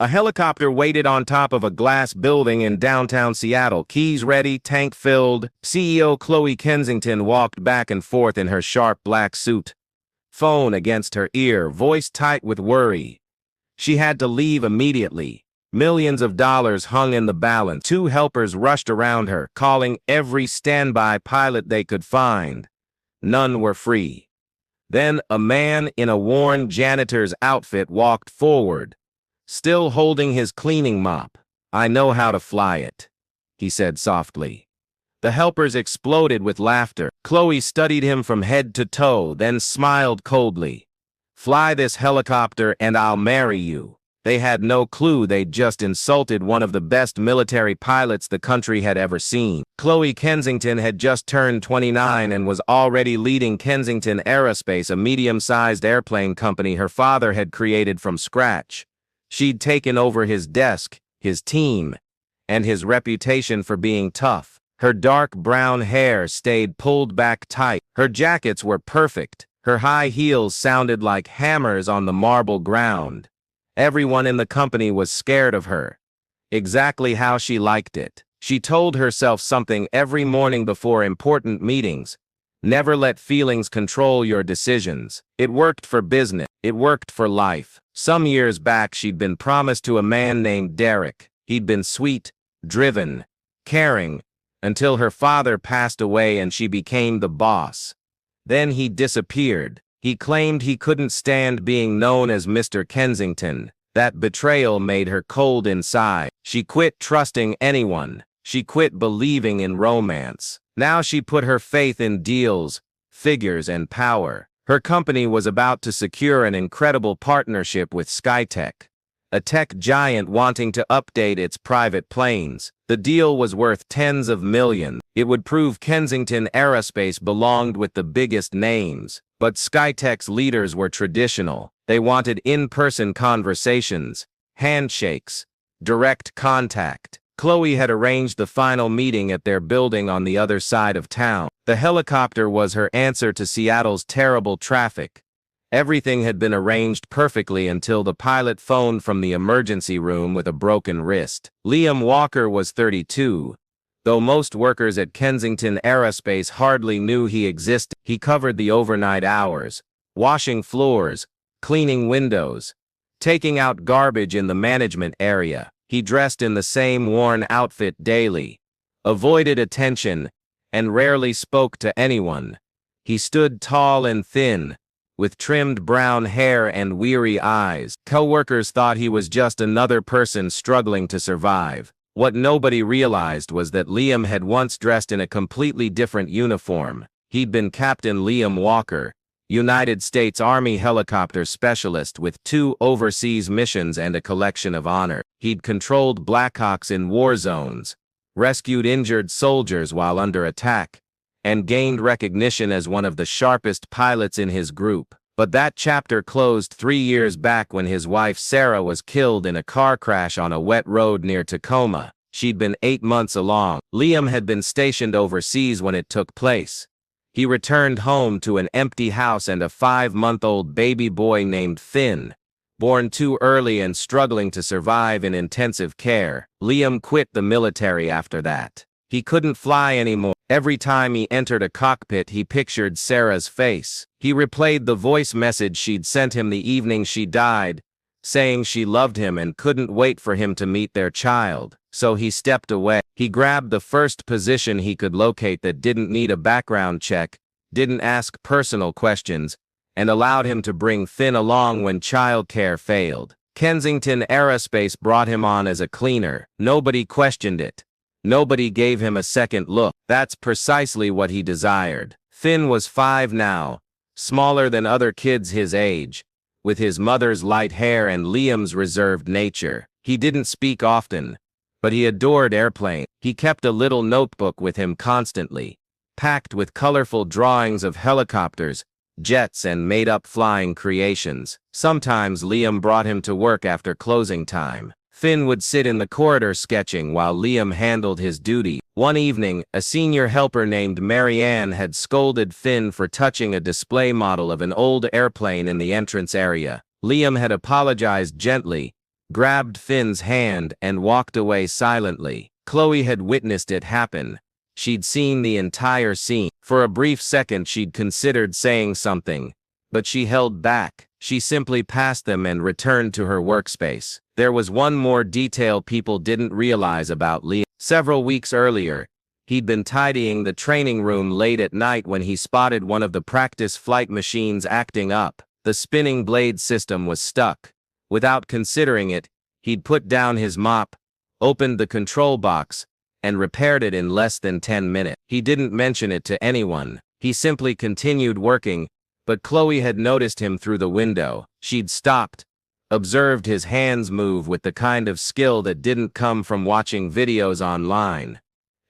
A helicopter waited on top of a glass building in downtown Seattle. Keys ready, tank filled. CEO Chloe Kensington walked back and forth in her sharp black suit. Phone against her ear, voice tight with worry. She had to leave immediately. Millions of dollars hung in the balance. 2 helpers rushed around her, calling every standby pilot they could find. None were free. Then a man in a worn janitor's outfit walked forward, still holding his cleaning mop. "I know how to fly it," he said softly. The helpers exploded with laughter. Chloe studied him from head to toe, then smiled coldly. "Fly this helicopter and I'll marry you." They had no clue they'd just insulted one of the best military pilots the country had ever seen. Chloe Kensington had just turned 29 and was already leading Kensington Aerospace, a medium-sized airplane company her father had created from scratch. She'd taken over his desk, his team, and his reputation for being tough. Her dark brown hair stayed pulled back tight. Her jackets were perfect. Her high heels sounded like hammers on the marble ground. Everyone in the company was scared of her. Exactly how she liked it. She told herself something every morning before important meetings. Never let feelings control your decisions. It worked for business. It worked for life. Some years back, she'd been promised to a man named Derek. He'd been sweet, driven, caring, until her father passed away and she became the boss. Then he disappeared. He claimed he couldn't stand being known as Mr. Kensington. That betrayal made her cold inside. She quit trusting anyone. She quit believing in romance. Now she put her faith in deals, figures, and power. Her company was about to secure an incredible partnership with Skytech, a tech giant wanting to update its private planes. The deal was worth tens of millions. It would prove Kensington Aerospace belonged with the biggest names. But Skytech's leaders were traditional. They wanted in-person conversations, handshakes, direct contact. Chloe had arranged the final meeting at their building on the other side of town. The helicopter was her answer to Seattle's terrible traffic. Everything had been arranged perfectly until the pilot phoned from the emergency room with a broken wrist. Liam Walker was 32. Though most workers at Kensington Aerospace hardly knew he existed, he covered the overnight hours, washing floors, cleaning windows, taking out garbage in the management area. He dressed in the same worn outfit daily, avoided attention, and rarely spoke to anyone. He stood tall and thin, with trimmed brown hair and weary eyes. Co-workers thought he was just another person struggling to survive. What nobody realized was that Liam had once dressed in a completely different uniform. He'd been Captain Liam Walker, United States Army helicopter specialist with 2 overseas missions and a collection of honor. He'd controlled Blackhawks in war zones, rescued injured soldiers while under attack, and gained recognition as one of the sharpest pilots in his group. But that chapter closed 3 years back when his wife Sarah was killed in a car crash on a wet road near Tacoma. She'd been 8 months along. Liam had been stationed overseas when it took place. He returned home to an empty house and a 5-month-old baby boy named Finn, born too early and struggling to survive in intensive care. Liam quit the military after that. He couldn't fly anymore. Every time he entered a cockpit, he pictured Sarah's face. He replayed the voice message she'd sent him the evening she died, saying she loved him and couldn't wait for him to meet their child. So he stepped away. He grabbed the first position he could locate that didn't need a background check, didn't ask personal questions, and allowed him to bring Finn along when childcare failed. Kensington Aerospace brought him on as a cleaner. Nobody questioned it. Nobody gave him a second look. That's precisely what he desired. Finn was 5 now, smaller than other kids his age, with his mother's light hair and Liam's reserved nature. He didn't speak often, but he adored airplanes. He kept a little notebook with him constantly, packed with colorful drawings of helicopters, jets, and made-up flying creations. Sometimes Liam brought him to work after closing time. Finn would sit in the corridor sketching while Liam handled his duty. One evening, a senior helper named Marianne had scolded Finn for touching a display model of an old airplane in the entrance area. Liam had apologized gently, grabbed Finn's hand and walked away silently. Chloe had witnessed it happen. She'd seen the entire scene. For a brief second she'd considered saying something, but she held back. She simply passed them and returned to her workspace. There was one more detail people didn't realize about Liam. Several weeks earlier, he'd been tidying the training room late at night when he spotted one of the practice flight machines acting up. The spinning blade system was stuck. Without considering it, he'd put down his mop, opened the control box, and repaired it in less than 10 minutes. He didn't mention it to anyone. He simply continued working, but Chloe had noticed him through the window. She'd stopped, observed his hands move with the kind of skill that didn't come from watching videos online.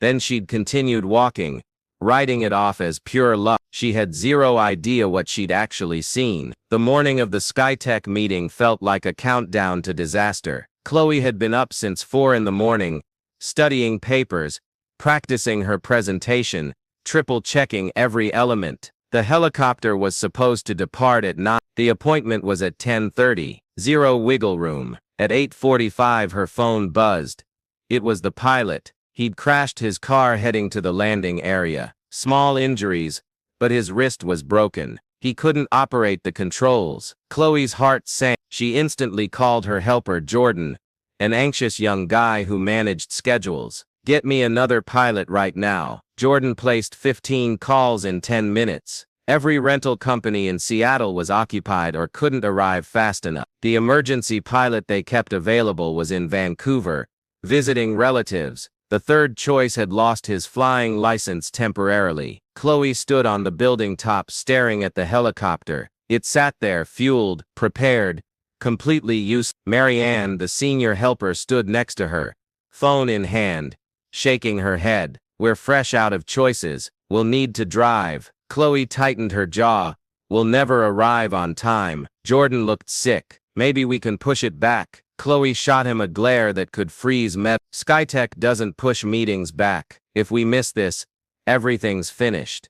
Then she'd continued walking, writing it off as pure luck. She had zero idea what she'd actually seen. The morning of the Skytech meeting felt like a countdown to disaster. Chloe had been up since 4 in the morning, studying papers, practicing her presentation, triple-checking every element. The helicopter was supposed to depart at 9. The appointment was at 10:30. Zero wiggle room. At 8:45 her phone buzzed. It was the pilot. He'd crashed his car heading to the landing area. Small injuries, but his wrist was broken. He couldn't operate the controls. Chloe's heart sank. She instantly called her helper Jordan, an anxious young guy who managed schedules. "Get me another pilot right now." Jordan placed 15 calls in 10 minutes. Every rental company in Seattle was occupied or couldn't arrive fast enough. The emergency pilot they kept available was in Vancouver, visiting relatives. The third choice had lost his flying license temporarily. Chloe stood on the building top staring at the helicopter. It sat there, fueled, prepared, completely useless. Marianne, the senior helper, stood next to her, phone in hand, shaking her head. "We're fresh out of choices. We'll need to drive." Chloe tightened her jaw. "We'll never arrive on time." Jordan looked sick. "Maybe we can push it back." Chloe shot him a glare that could freeze metal. "Skytech doesn't push meetings back. If we miss this, everything's finished."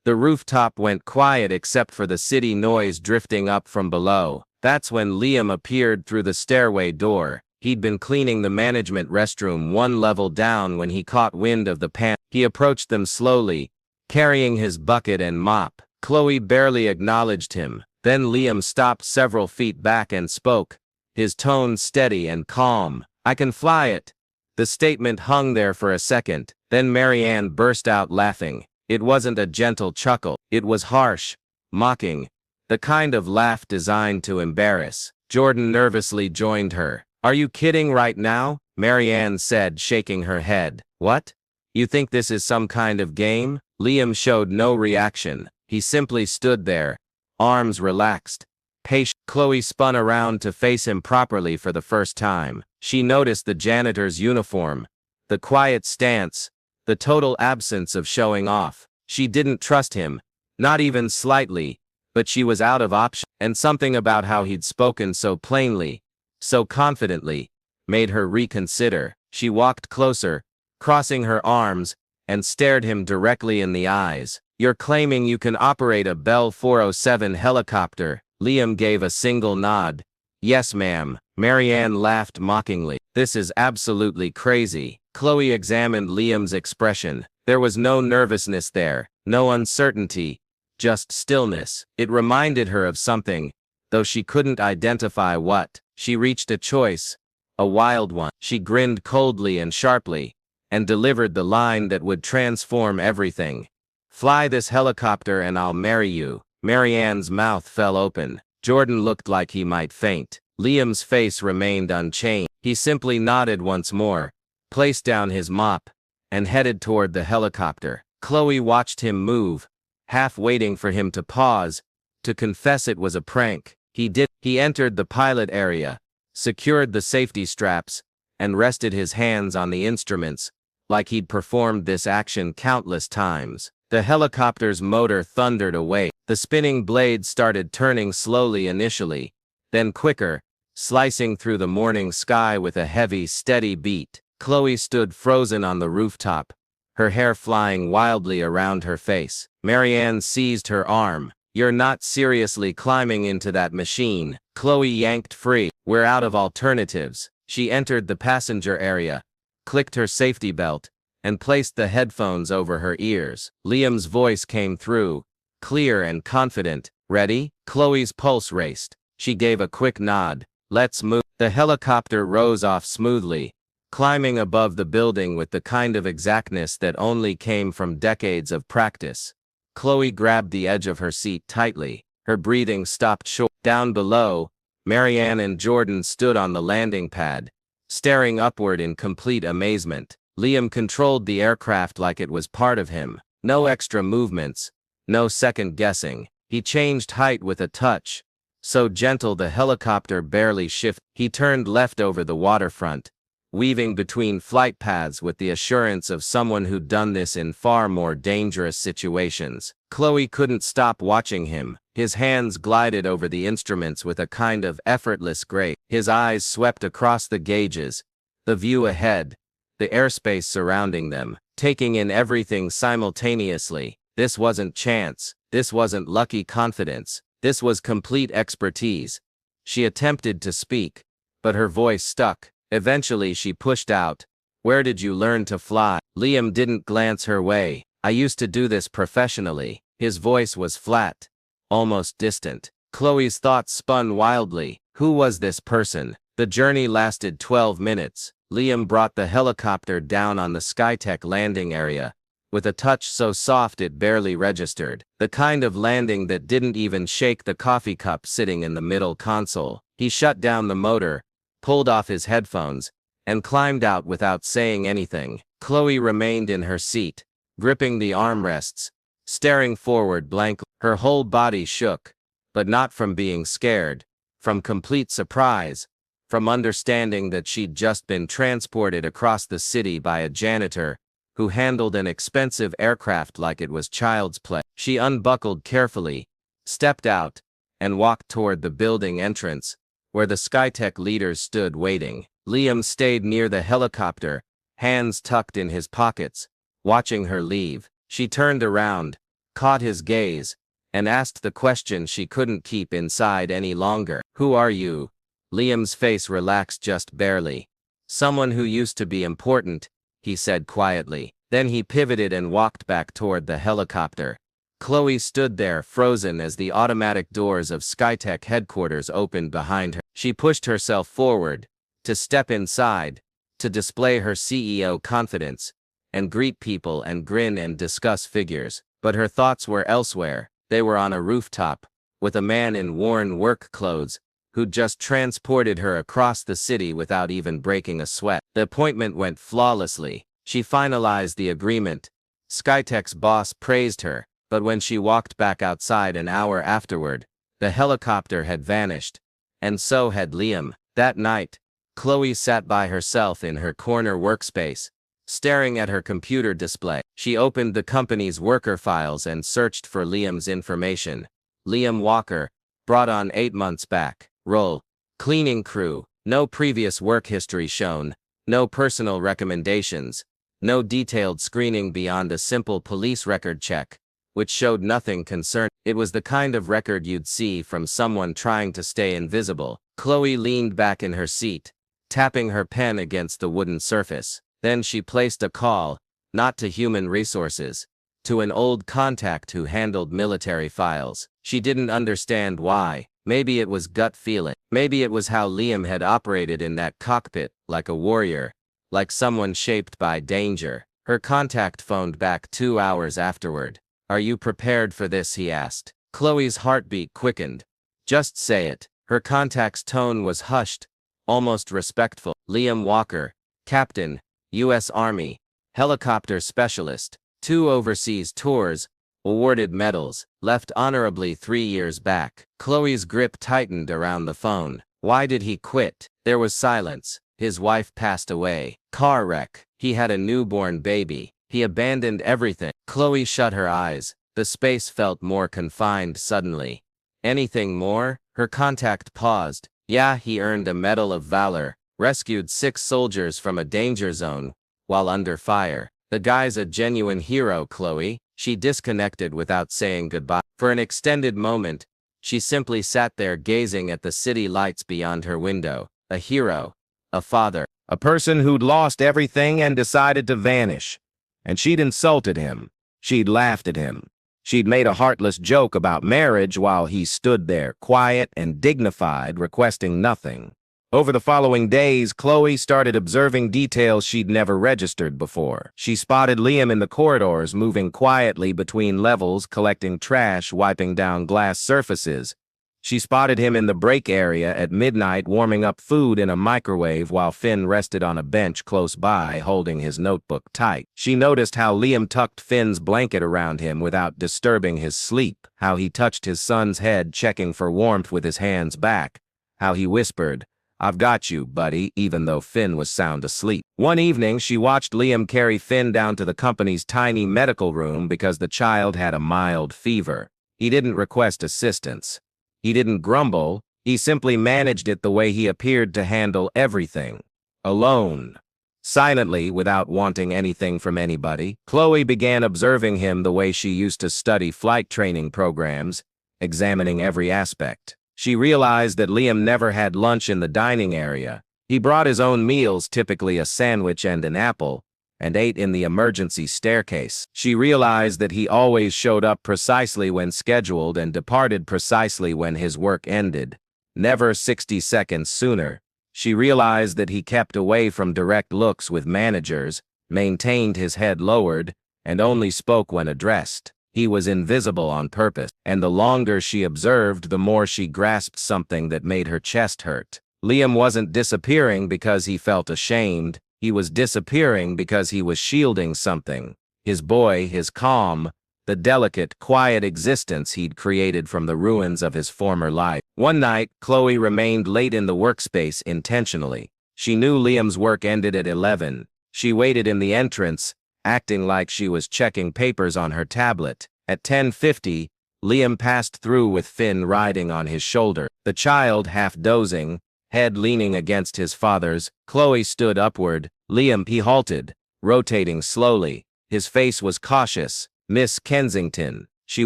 The rooftop went quiet except for the city noise drifting up from below. That's when Liam appeared through the stairway door. He'd been cleaning the management restroom one level down when he caught wind of the pan. He approached them slowly, carrying his bucket and mop. Chloe barely acknowledged him. Then Liam stopped several feet back and spoke, his tone steady and calm. "I can fly it." The statement hung there for a second. Then Marianne burst out laughing. It wasn't a gentle chuckle. It was harsh, mocking, the kind of laugh designed to embarrass. Jordan nervously joined her. "Are you kidding right now?" Marianne said, shaking her head. "What? You think this is some kind of game?" Liam showed no reaction. He simply stood there, arms relaxed, patient. Chloe spun around to face him properly for the first time. She noticed the janitor's uniform, the quiet stance, the total absence of showing off. She didn't trust him, not even slightly, but she was out of option. And something about how he'd spoken so plainly, so confidently, made her reconsider. She walked closer, crossing her arms, and stared him directly in the eyes. "You're claiming you can operate a Bell 407 helicopter?" Liam gave a single nod. "Yes, ma'am." Marianne laughed mockingly. "This is absolutely crazy." Chloe examined Liam's expression. There was no nervousness there, no uncertainty, just stillness. It reminded her of something, though she couldn't identify what. She reached a choice, a wild one. She grinned coldly and sharply, and delivered the line that would transform everything. "Fly this helicopter and I'll marry you." Marianne's mouth fell open. Jordan looked like he might faint. Liam's face remained unchanged. He simply nodded once more, placed down his mop, and headed toward the helicopter. Chloe watched him move, half waiting for him to pause, to confess it was a prank. He entered the pilot area, secured the safety straps, and rested his hands on the instruments, like he'd performed this action countless times. The helicopter's motor thundered away. The spinning blade started turning slowly initially, then quicker, slicing through the morning sky with a heavy, steady beat. Chloe stood frozen on the rooftop, her hair flying wildly around her face. Marianne seized her arm. "You're not seriously climbing into that machine." Chloe yanked free. We're out of alternatives. She entered the passenger area, clicked her safety belt, and placed the headphones over her ears. Liam's voice came through, clear and confident. Ready? Chloe's pulse raced. She gave a quick nod. Let's move. The helicopter rose off smoothly, climbing above the building with the kind of exactness that only came from decades of practice. Chloe grabbed the edge of her seat tightly. Her breathing stopped short. Down below, Marianne and Jordan stood on the landing pad, staring upward in complete amazement. Liam controlled the aircraft like it was part of him. No extra movements, no second guessing. He changed height with a touch, so gentle the helicopter barely shifted. He turned left over the waterfront, weaving between flight paths with the assurance of someone who'd done this in far more dangerous situations. Chloe couldn't stop watching him. His hands glided over the instruments with a kind of effortless grace. His eyes swept across the gauges, the view ahead, the airspace surrounding them, taking in everything simultaneously. This wasn't chance. This wasn't lucky confidence. This was complete expertise. She attempted to speak, but her voice stuck. Eventually she pushed out, "Where did you learn to fly?" Liam didn't glance her way. "I used to do this professionally." His voice was flat, almost distant. Chloe's thoughts spun wildly. Who was this person? The journey lasted 12 minutes. Liam brought the helicopter down on the Skytech landing area, with a touch so soft it barely registered. The kind of landing that didn't even shake the coffee cup sitting in the middle console. He shut down the motor, pulled off his headphones, and climbed out without saying anything. Chloe remained in her seat, gripping the armrests, staring forward blankly. Her whole body shook, but not from being scared, from complete surprise, from understanding that she'd just been transported across the city by a janitor who handled an expensive aircraft like it was child's play. She unbuckled carefully, stepped out, and walked toward the building entrance, where the Skytech leaders stood waiting. Liam stayed near the helicopter, hands tucked in his pockets, watching her leave. She turned around, caught his gaze, and asked the question she couldn't keep inside any longer. "Who are you?" Liam's face relaxed just barely. "Someone who used to be important," he said quietly. Then he pivoted and walked back toward the helicopter. Chloe stood there frozen as the automatic doors of Skytech headquarters opened behind her. She pushed herself forward, to step inside, to display her CEO confidence, and greet people and grin and discuss figures. But her thoughts were elsewhere. They were on a rooftop, with a man in worn work clothes, who'd just transported her across the city without even breaking a sweat. The appointment went flawlessly. She finalized the agreement. Skytech's boss praised her, but when she walked back outside an hour afterward, the helicopter had vanished, and so had Liam. That night, Chloe sat by herself in her corner workspace, staring at her computer display. She opened the company's worker files and searched for Liam's information. Liam Walker, brought on 8 months back. Role: cleaning crew. No previous work history shown, no personal recommendations, no detailed screening beyond a simple police record check, which showed nothing concerning. It was the kind of record you'd see from someone trying to stay invisible. Chloe leaned back in her seat, tapping her pen against the wooden surface. Then she placed a call, not to human resources, to an old contact who handled military files. She didn't understand why. Maybe it was gut feeling. Maybe it was how Liam had operated in that cockpit, like a warrior, like someone shaped by danger. Her contact phoned back 2 hours afterward. "Are you prepared for this?" he asked. Chloe's heartbeat quickened. "Just say it." Her contact's tone was hushed, almost respectful. "Liam Walker, Captain, U.S. Army, helicopter specialist, 2 overseas tours, awarded medals, left honorably 3 years back." Chloe's grip tightened around the phone. Why did he quit? There was silence. His wife passed away. Car wreck. He had a newborn baby. He abandoned everything. Chloe shut her eyes. The space felt more confined suddenly. "Anything more?" Her contact paused. "Yeah, he earned a Medal of Valor, rescued 6 soldiers from a danger zone while under fire. The guy's a genuine hero, Chloe." She disconnected without saying goodbye. For an extended moment, She simply sat there gazing at the city lights beyond her window. A hero, a father, a person who'd lost everything and decided to vanish. And she'd insulted him. She'd laughed at him. She'd made a heartless joke about marriage while he stood there, quiet and dignified, requesting nothing. Over the following days, Chloe started observing details she'd never registered before. She spotted Liam in the corridors, moving quietly between levels, collecting trash, wiping down glass surfaces. She spotted him in the break area at midnight, warming up food in a microwave while Finn rested on a bench close by, holding his notebook tight. She noticed how Liam tucked Finn's blanket around him without disturbing his sleep, how he touched his son's head, checking for warmth with his hands back, how he whispered, "I've got you, buddy," even though Finn was sound asleep. One evening, she watched Liam carry Finn down to the company's tiny medical room because the child had a mild fever. He didn't request assistance. He didn't grumble. He simply managed it the way he appeared to handle everything. Alone. Silently, without wanting anything from anybody, Chloe began observing him the way she used to study flight training programs, examining every aspect. She realized that Liam never had lunch in the dining area. He brought his own meals, typically a sandwich and an apple, and ate in the emergency staircase. She realized that he always showed up precisely when scheduled and departed precisely when his work ended, never 60 seconds sooner. She realized that he kept away from direct looks with managers, maintained his head lowered, and only spoke when addressed. He was invisible on purpose, and the longer she observed, the more she grasped something that made her chest hurt. Liam wasn't disappearing because he felt ashamed. He was disappearing because he was shielding something. His boy, his calm, the delicate, quiet existence he'd created from the ruins of his former life. One night, Chloe remained late in the workspace intentionally. She knew Liam's work ended at 11. She waited in the entrance, acting like she was checking papers on her tablet. At 10:50, Liam passed through with Finn riding on his shoulder. The child, half dozing, head leaning against his father's. Chloe stood upward. Liam, he halted, rotating slowly. His face was cautious. "Miss Kensington." She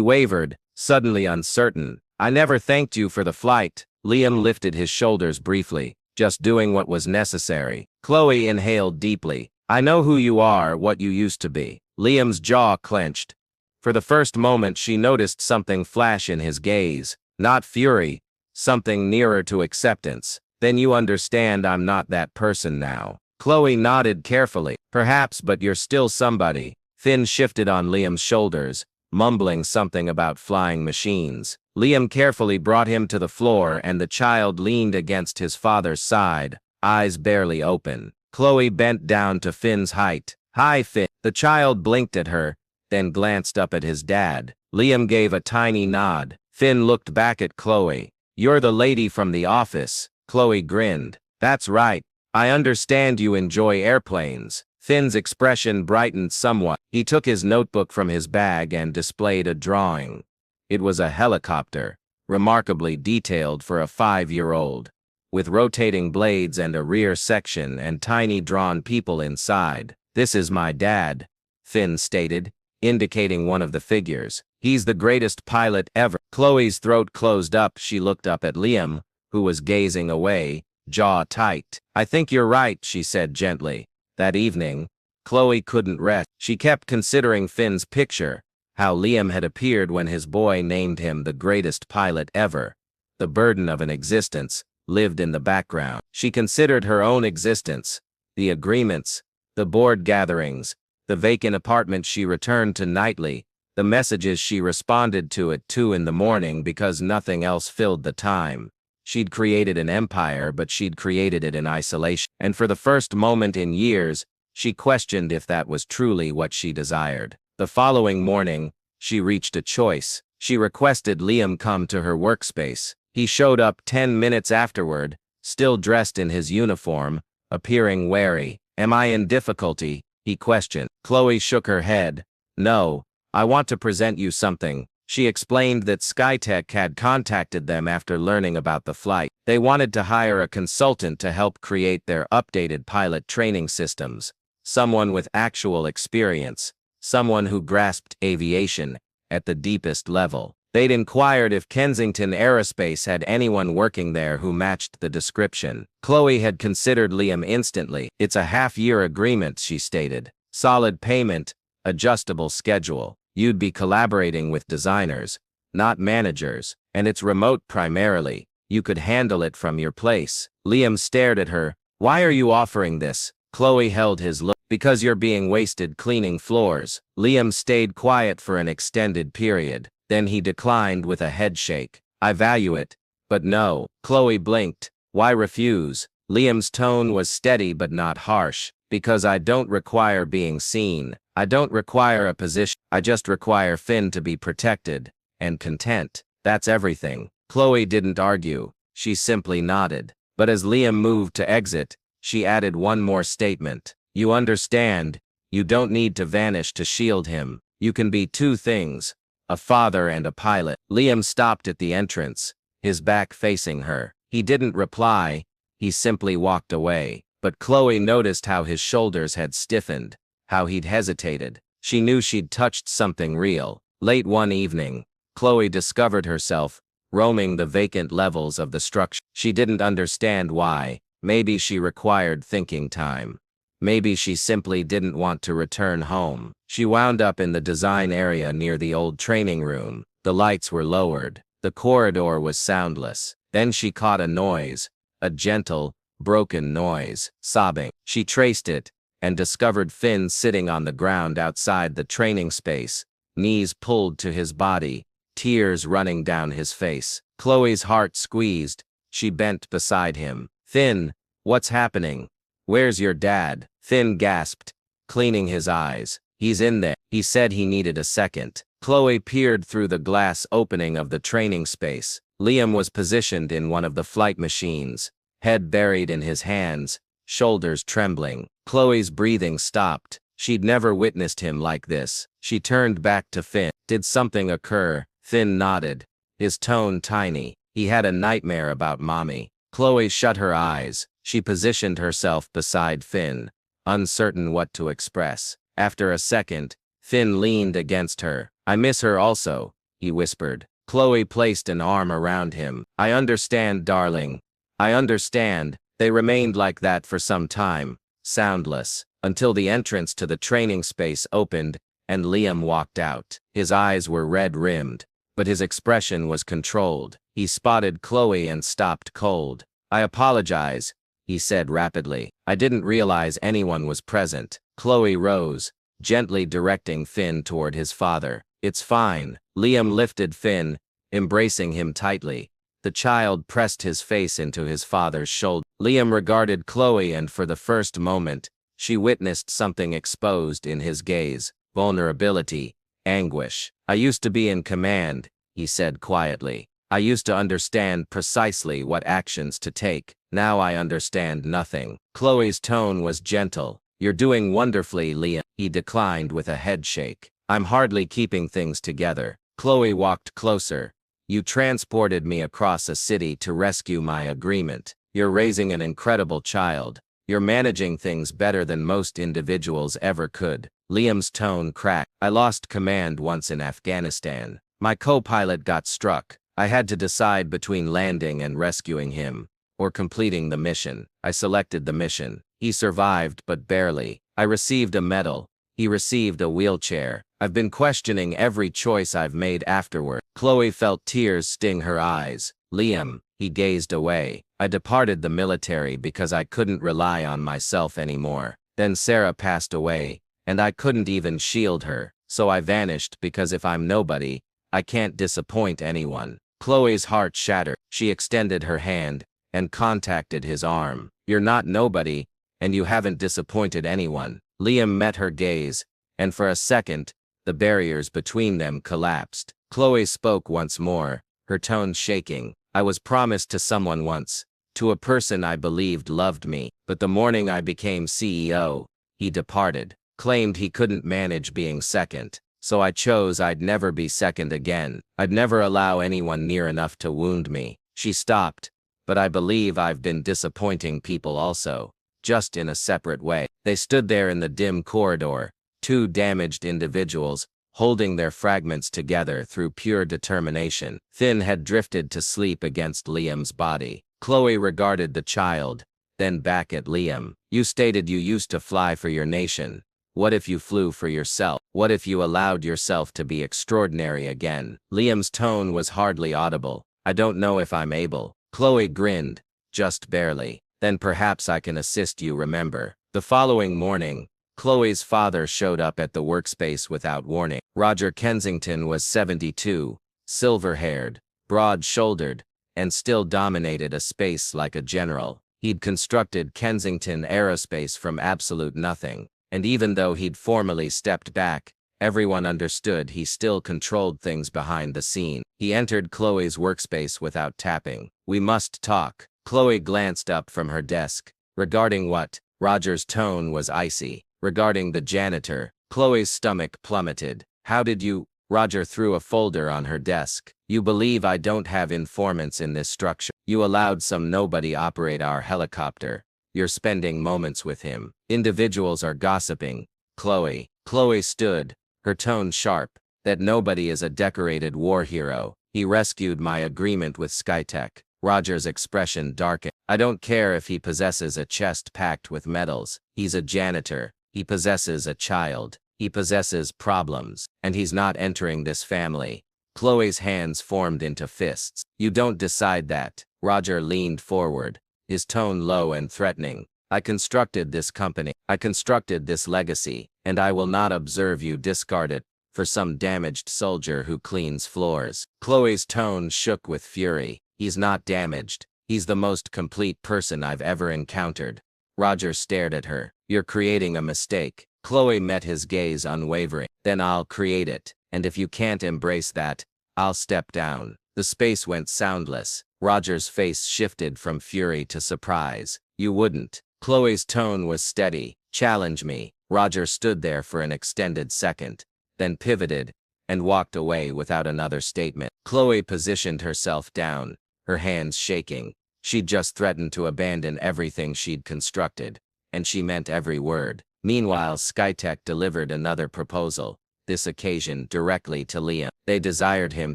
wavered, suddenly uncertain. "I never thanked you for the flight." Liam lifted his shoulders briefly. "Just doing what was necessary." Chloe inhaled deeply. "I know who you are, what you used to be." Liam's jaw clenched. For the first moment, she noticed something flash in his gaze. Not fury, something nearer to acceptance. "Then you understand I'm not that person now." Chloe nodded carefully. "Perhaps, but you're still somebody." Finn shifted on Liam's shoulders, mumbling something about flying machines. Liam carefully brought him to the floor, and the child leaned against his father's side, eyes barely open. Chloe bent down to Finn's height. "Hi, Finn." The child blinked at her, then glanced up at his dad. Liam gave a tiny nod. Finn looked back at Chloe. "You're the lady from the office." Chloe grinned. "That's right. I understand you enjoy airplanes." Finn's expression brightened somewhat. He took his notebook from his bag and displayed a drawing. It was a helicopter, remarkably detailed for a 5-year-old, with rotating blades and a rear section and tiny drawn people inside. "This is my dad," Finn stated, indicating one of the figures. "He's the greatest pilot ever." Chloe's throat closed up. She looked up at Liam, who was gazing away, jaw tight. "I think you're right," she said gently. That evening, Chloe couldn't rest. She kept considering Finn's picture, how Liam had appeared when his boy named him the greatest pilot ever. The burden of an existence lived in the background. She considered her own existence, the agreements, the board gatherings, the vacant apartment she returned to nightly, the messages she responded to at 2 in the morning because nothing else filled the time. She'd created an empire, but she'd created it in isolation. And for the first moment in years, she questioned if that was truly what she desired. The following morning, she reached a choice. She requested Liam come to her workspace. He showed up 10 minutes afterward, still dressed in his uniform, appearing wary. "Am I in difficulty?" he questioned. Chloe shook her head. "No, I want to present you something." She explained that Skytech had contacted them after learning about the flight. They wanted to hire a consultant to help create their updated pilot training systems, someone with actual experience, someone who grasped aviation at the deepest level. They'd inquired if Kensington Aerospace had anyone working there who matched the description. Chloe had considered Liam instantly. It's a half-year agreement, she stated. Solid payment, adjustable schedule. You'd be collaborating with designers, not managers, and it's remote primarily. You could handle it from your place. Liam stared at her. Why are you offering this? Chloe held his look. Because you're being wasted cleaning floors. Liam stayed quiet for an extended period. Then he declined with a headshake. I value it, but no. Chloe blinked. Why refuse? Liam's tone was steady but not harsh. Because I don't require being seen. I don't require a position. I just require Finn to be protected and content. That's everything. Chloe didn't argue. She simply nodded. But as Liam moved to exit, she added one more statement. You understand, you don't need to vanish to shield him. You can be two things, a father and a pilot. Liam stopped at the entrance, his back facing her. He didn't reply, he simply walked away. But Chloe noticed how his shoulders had stiffened, how he'd hesitated. She knew she'd touched something real. Late one evening, Chloe discovered herself roaming the vacant levels of the structure. She didn't understand why. Maybe she required thinking time. Maybe she simply didn't want to return home. She wound up in the design area near the old training room. The lights were lowered. The corridor was soundless. Then she caught a noise, a gentle, broken noise, sobbing. She traced it and discovered Finn sitting on the ground outside the training space, knees pulled to his body, tears running down his face. Chloe's heart squeezed. She bent beside him. Finn, what's happening? Where's your dad? Finn gasped, cleaning his eyes. He's in there. He said he needed a second. Chloe peered through the glass opening of the training space. Liam was positioned in one of the flight machines, head buried in his hands, shoulders trembling. Chloe's breathing stopped. She'd never witnessed him like this. She turned back to Finn. Did something occur? Finn nodded, his tone tiny. He had a nightmare about Mommy. Chloe shut her eyes. She positioned herself beside Finn, uncertain what to express. After a second, Finn leaned against her. I miss her also, he whispered. Chloe placed an arm around him. I understand, darling. I understand. They remained like that for some time, soundless, until the entrance to the training space opened and Liam walked out. His eyes were red-rimmed, but his expression was controlled. He spotted Chloe and stopped cold. I apologize, he said rapidly. I didn't realize anyone was present. Chloe rose, gently directing Finn toward his father. It's fine. Liam lifted Finn, embracing him tightly. The child pressed his face into his father's shoulder. Liam regarded Chloe and for the first moment, she witnessed something exposed in his gaze. Vulnerability, anguish. I used to be in command, he said quietly. I used to understand precisely what actions to take. Now I understand nothing. Chloe's tone was gentle. You're doing wonderfully, Liam. He declined with a headshake. I'm hardly keeping things together. Chloe walked closer. You transported me across a city to rescue my agreement. You're raising an incredible child. You're managing things better than most individuals ever could. Liam's tone cracked. I lost command once in Afghanistan. My co-pilot got struck. I had to decide between landing and rescuing him, or completing the mission. I selected the mission. He survived, but barely. I received a medal. He received a wheelchair. I've been questioning every choice I've made afterward. Chloe felt tears sting her eyes. Liam, he gazed away. I departed the military because I couldn't rely on myself anymore. Then Sarah passed away, and I couldn't even shield her. So I vanished because if I'm nobody, I can't disappoint anyone. Chloe's heart shattered. She extended her hand and contacted his arm. You're not nobody, and you haven't disappointed anyone. Liam met her gaze, and for a second, the barriers between them collapsed. Chloe spoke once more, her tone shaking. I was promised to someone once, to a person I believed loved me, but the morning I became CEO, he departed, claimed he couldn't manage being second. So I chose I'd never be second again. I'd never allow anyone near enough to wound me. She stopped, but I believe I've been disappointing people also, just in a separate way. They stood there in the dim corridor, two damaged individuals, holding their fragments together through pure determination. Finn had drifted to sleep against Liam's body. Chloe regarded the child, then back at Liam. You stated you used to fly for your nation. What if you flew for yourself? What if you allowed yourself to be extraordinary again? Liam's tone was hardly audible. I don't know if I'm able. Chloe grinned, just barely. Then perhaps I can assist you remember. The following morning, Chloe's father showed up at the workspace without warning. Roger Kensington was 72, silver-haired, broad-shouldered, and still dominated a space like a general. He'd constructed Kensington Aerospace from absolute nothing, and even though he'd formally stepped back, everyone understood he still controlled things behind the scene. He entered Chloe's workspace without tapping. We must talk. Chloe glanced up from her desk. Regarding what? Roger's tone was icy. Regarding the janitor. Chloe's stomach plummeted. How did you? Roger threw a folder on her desk. You believe I don't have informants in this structure. You allowed some nobody operate our helicopter. You're spending moments with him. Individuals are gossiping. Chloe. Chloe stood, her tone sharp. That nobody is a decorated war hero. He rescued my agreement with Skytech. Roger's expression darkened. I don't care if he possesses a chest packed with medals. He's a janitor. He possesses a child. He possesses problems. And he's not entering this family. Chloe's hands formed into fists. You don't decide that. Roger leaned forward, his tone low and threatening. I constructed this company. I constructed this legacy, and I will not observe you discard it for some damaged soldier who cleans floors. Chloe's tone shook with fury. He's not damaged. He's the most complete person I've ever encountered. Roger stared at her. You're creating a mistake. Chloe met his gaze unwavering. Then I'll create it, and if you can't embrace that, I'll step down. The space went soundless. Roger's face shifted from fury to surprise. You wouldn't. Chloe's tone was steady. Challenge me. Roger stood there for an extended second, then pivoted, and walked away without another statement. Chloe positioned herself down, her hands shaking. She'd just threatened to abandon everything she'd constructed, and she meant every word. Meanwhile, Skytech delivered another proposal, this occasion directly to Liam. They desired him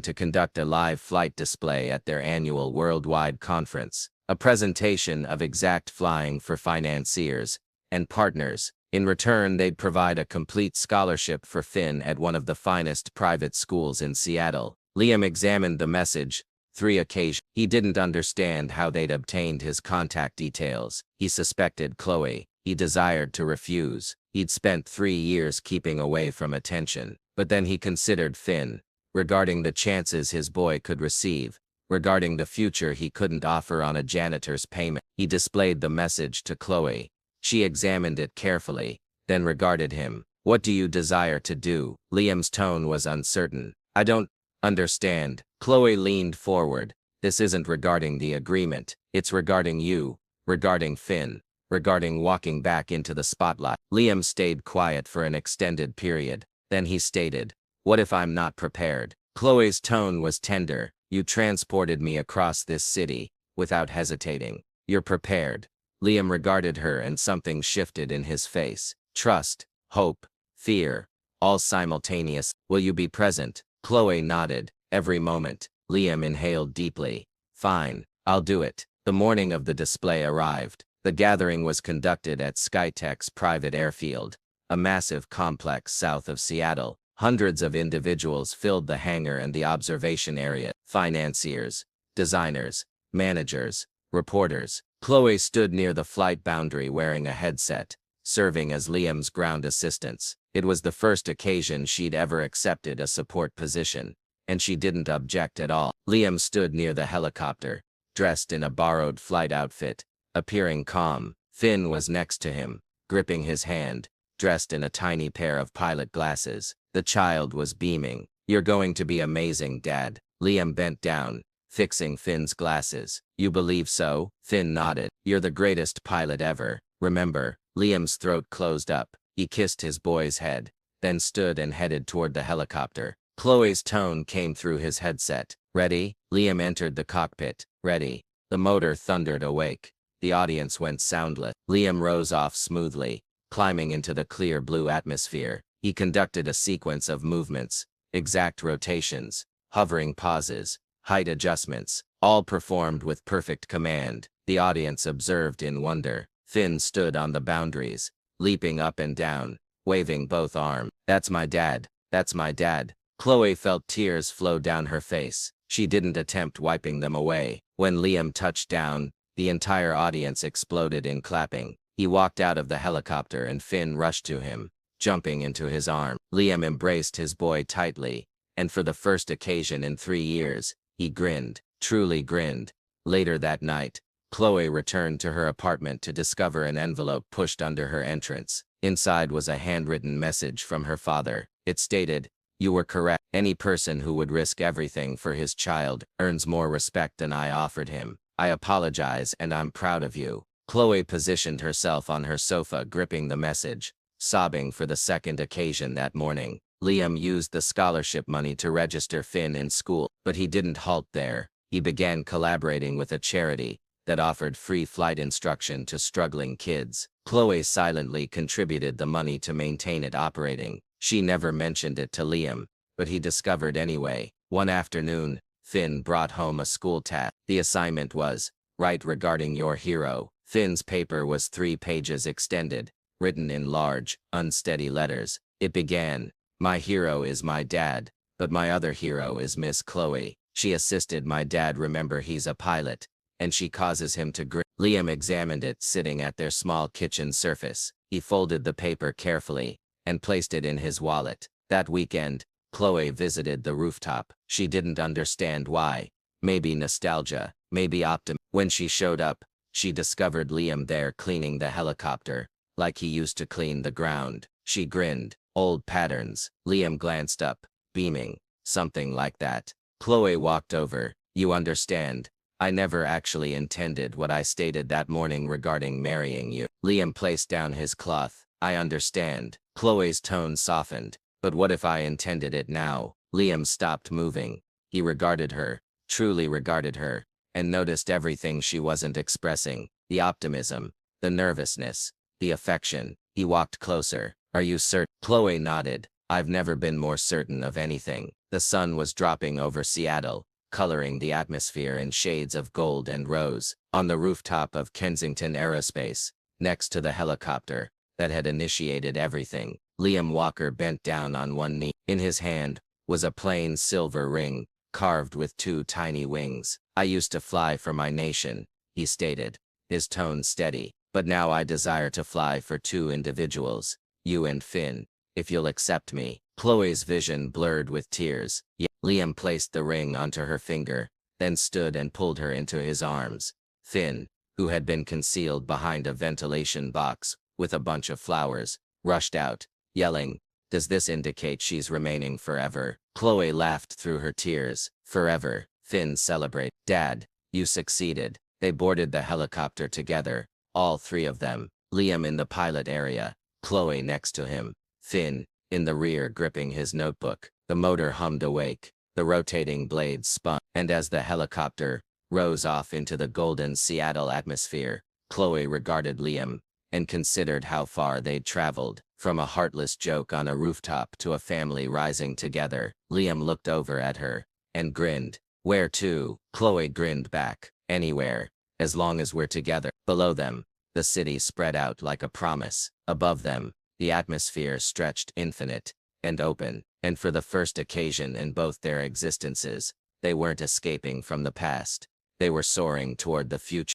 to conduct a live flight display at their annual worldwide conference, a presentation of exact flying for financiers and partners. In return, they'd provide a complete scholarship for Finn at one of the finest private schools in Seattle. Liam examined the message. 3 occasions. He didn't understand how they'd obtained his contact details. He suspected Chloe. He desired to refuse. He'd spent 3 years keeping away from attention. But then he considered Finn, regarding the chances his boy could receive, regarding the future he couldn't offer on a janitor's payment. He displayed the message to Chloe. She examined it carefully, then regarded him. What do you desire to do? Liam's tone was uncertain. I don't understand. Chloe leaned forward. This isn't regarding the agreement. It's regarding you, regarding Finn, regarding walking back into the spotlight. Liam stayed quiet for an extended period. Then he stated, what if I'm not prepared? Chloe's tone was tender. You transported me across this city, without hesitating. You're prepared. Liam regarded her and something shifted in his face. Trust, hope, fear, all simultaneous. Will you be present? Chloe nodded. Every moment. Liam inhaled deeply. Fine, I'll do it. The morning of the display arrived. The gathering was conducted at Skytech's private airfield, a massive complex south of Seattle. Hundreds of individuals filled the hangar and the observation area. Financiers, designers, managers, reporters. Chloe stood near the flight boundary wearing a headset, serving as Liam's ground assistance. It was the first occasion she'd ever accepted a support position, and she didn't object at all. Liam stood near the helicopter, dressed in a borrowed flight outfit, appearing calm. Finn was next to him, gripping his hand, dressed in a tiny pair of pilot glasses. The child was beaming. You're going to be amazing, Dad. Liam bent down, fixing Finn's glasses. You believe so? Finn nodded. You're the greatest pilot ever. Remember? Liam's throat closed up. He kissed his boy's head, then stood and headed toward the helicopter. Chloe's tone came through his headset. Ready? Liam entered the cockpit. Ready. The motor thundered awake. The audience went soundless. Liam rose off smoothly, climbing into the clear blue atmosphere. He conducted a sequence of movements, exact rotations, hovering pauses, height adjustments, all performed with perfect command. The audience observed in wonder. Finn stood on the boundaries, leaping up and down, waving both arms. "That's my dad. That's my dad." Chloe felt tears flow down her face. She didn't attempt wiping them away. When Liam touched down, the entire audience exploded in clapping. He walked out of the helicopter and Finn rushed to him, jumping into his arm. Liam embraced his boy tightly, and for the first occasion in 3 years, he grinned, truly grinned. Later that night, Chloe returned to her apartment to discover an envelope pushed under her entrance. Inside was a handwritten message from her father. It stated, "You were correct. Any person who would risk everything for his child earns more respect than I offered him. I apologize and I'm proud of you." Chloe positioned herself on her sofa gripping the message, sobbing for the second occasion that morning. Liam used the scholarship money to register Finn in school, but he didn't halt there. He began collaborating with a charity that offered free flight instruction to struggling kids. Chloe silently contributed the money to maintain it operating. She never mentioned it to Liam, but he discovered anyway. One afternoon, Finn brought home a school task. The assignment was, "Write regarding your hero." Finn's paper was 3 pages extended, written in large, unsteady letters. It began, "My hero is my dad, but my other hero is Miss Chloe. She assisted my dad remember he's a pilot, and she causes him to grin." Liam examined it sitting at their small kitchen surface. He folded the paper carefully and placed it in his wallet. That weekend, Chloe visited the rooftop. She didn't understand why. Maybe nostalgia, maybe optimism. When she showed up, she discovered Liam there cleaning the helicopter, like he used to clean the ground. She grinned. "Old patterns." Liam glanced up, beaming. "Something like that." Chloe walked over. "You understand, I never actually intended what I stated that morning regarding marrying you." Liam placed down his cloth. "I understand." Chloe's tone softened. "But what if I intended it now?" Liam stopped moving. He regarded her, truly regarded her, and noticed everything she wasn't expressing. The optimism, the nervousness, the affection. He walked closer. "Are you certain?" Chloe nodded. "I've never been more certain of anything." The sun was dropping over Seattle, coloring the atmosphere in shades of gold and rose. On the rooftop of Kensington Aerospace, next to the helicopter that had initiated everything, Liam Walker bent down on one knee. In his hand was a plain silver ring, carved with 2 tiny wings. "I used to fly for my nation," he stated, his tone steady. "But now I desire to fly for 2 individuals, you and Finn, if you'll accept me." Chloe's vision blurred with tears. Liam placed the ring onto her finger, then stood and pulled her into his arms. Finn, who had been concealed behind a ventilation box with a bunch of flowers, rushed out, yelling, "Does this indicate she's remaining forever?" Chloe laughed through her tears. "Forever," Finn celebrated. "Dad, you succeeded." They boarded the helicopter together, all 3 of them. Liam in the pilot area, Chloe next to him, Finn in the rear gripping his notebook. The motor hummed awake, the rotating blades spun, and as the helicopter rose off into the golden Seattle atmosphere, Chloe regarded Liam and considered how far they'd traveled, from a heartless joke on a rooftop to a family rising together. Liam looked over at her and grinned. "Where to?" Chloe grinned back. "Anywhere, as long as we're together." Below them, the city spread out like a promise. Above them, the atmosphere stretched infinite and open, and for the first occasion in both their existences, they weren't escaping from the past. They were soaring toward the future.